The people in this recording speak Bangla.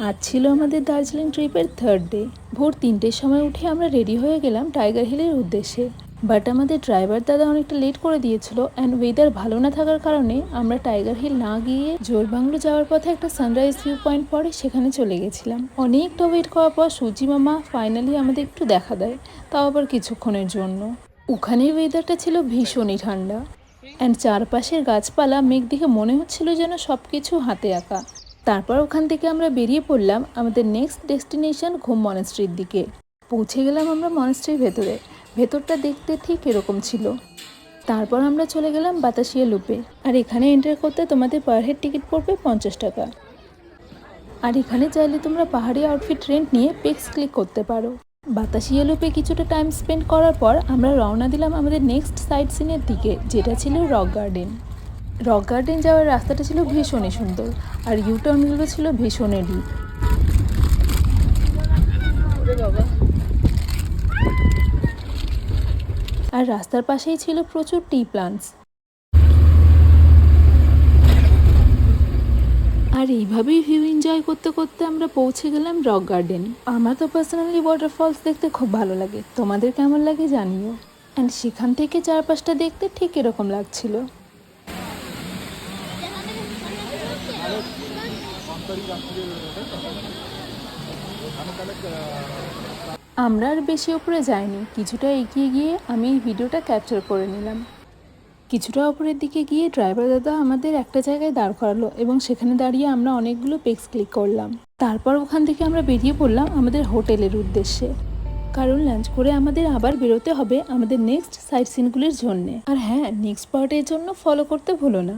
আজ ছিল আমাদের দার্জিলিং ট্রিপের থার্ড ডে। ভোর 3টের সময় উঠে আমরা রেডি হয়ে গেলাম টাইগার হিলের উদ্দেশ্যে। বাট আমাদের ড্রাইভার দাদা অনেকটা লেট করে দিয়েছিল অ্যান্ড ওয়েদার ভালো না থাকার কারণে আমরা টাইগার হিল না গিয়ে জোরবাংলো যাওয়ার পথে একটা সানরাইজ ভিউ পয়েন্ট পরে সেখানে চলে গেছিলাম। অনেকটা ওয়েট করার পর সুজি মামা ফাইনালি আমাদের একটু দেখা দেয়, তাও আবার কিছুক্ষণের জন্য। ওখানের ওয়েদারটা ছিল ভীষণই ঠান্ডা অ্যান্ড চারপাশের গাছপালা মেঘ দেখে মনে হচ্ছিল যেন সব কিছু হাতে আঁকা। তারপর ওখান থেকে আমরা বেরিয়ে পড়লাম আমাদের নেক্সট ডেস্টিনেশন ঘুম মনাস্ট্রির দিকে। পৌঁছে গেলাম আমরা মনাস্ট্রির ভেতরটা দেখতে ঠিক এরকম ছিল। তারপর আমরা চলে গেলাম বাতাসিয়া লুপে। আর এখানে এন্টার করতে তোমাদের পার হেড টিকিট পড়বে 50 টাকা। আর এখানে চাইলে তোমরা পাহাড়ি আউটফিট রেন্ট নিয়ে পিক্স ক্লিক করতে পারো। বাতাসিয়া লুপে কিছুটা টাইম স্পেন্ড করার পর আমরা রওনা দিলাম আমাদের নেক্সট সাইট সিনের দিকে, যেটা ছিল রক গার্ডেন। রক গার্ডেন যাওয়ার রাস্তাটা ছিল ভীষণই সুন্দর আর ইউটার্নগুলো ছিল ভীষণই ডিপ। আর রাস্তার পাশেই ছিল প্রচুর টি প্লান্টস। আর এইভাবেই ভিউ এনজয় করতে করতে আমরা পৌঁছে গেলাম রক গার্ডেন। আমার তো পার্সোনালি ওয়াটারফলস দেখতে খুব ভালো লাগে, তোমাদের কেমন লাগে জানিও। অ্যান্ড সেখান থেকে চারপাশটা দেখতে ঠিক এরকম লাগছিল। আমরা আর বেশি উপরে যাইনি, কিছুটা এগিয়ে গিয়ে আমি এই ভিডিওটা ক্যাপচার করে নিলাম। কিছুটা উপরের দিকে গিয়ে ড্রাইভার দাদা আমাদের একটা জায়গায় দাঁড় করালো এবং সেখানে দাঁড়িয়ে আমরা অনেকগুলো পিক্স ক্লিক করলাম। তারপর ওখান থেকে আমরা বেরিয়ে পড়লাম আমাদের হোটেলের উদ্দেশ্যে, কারণ লাঞ্চ করে আমাদের আবার বেরোতে হবে আমাদের নেক্সট সাইট সিনগুলির জন্যে। আর হ্যাঁ, নেক্সট পার্টের জন্য ফলো করতে ভুলো না।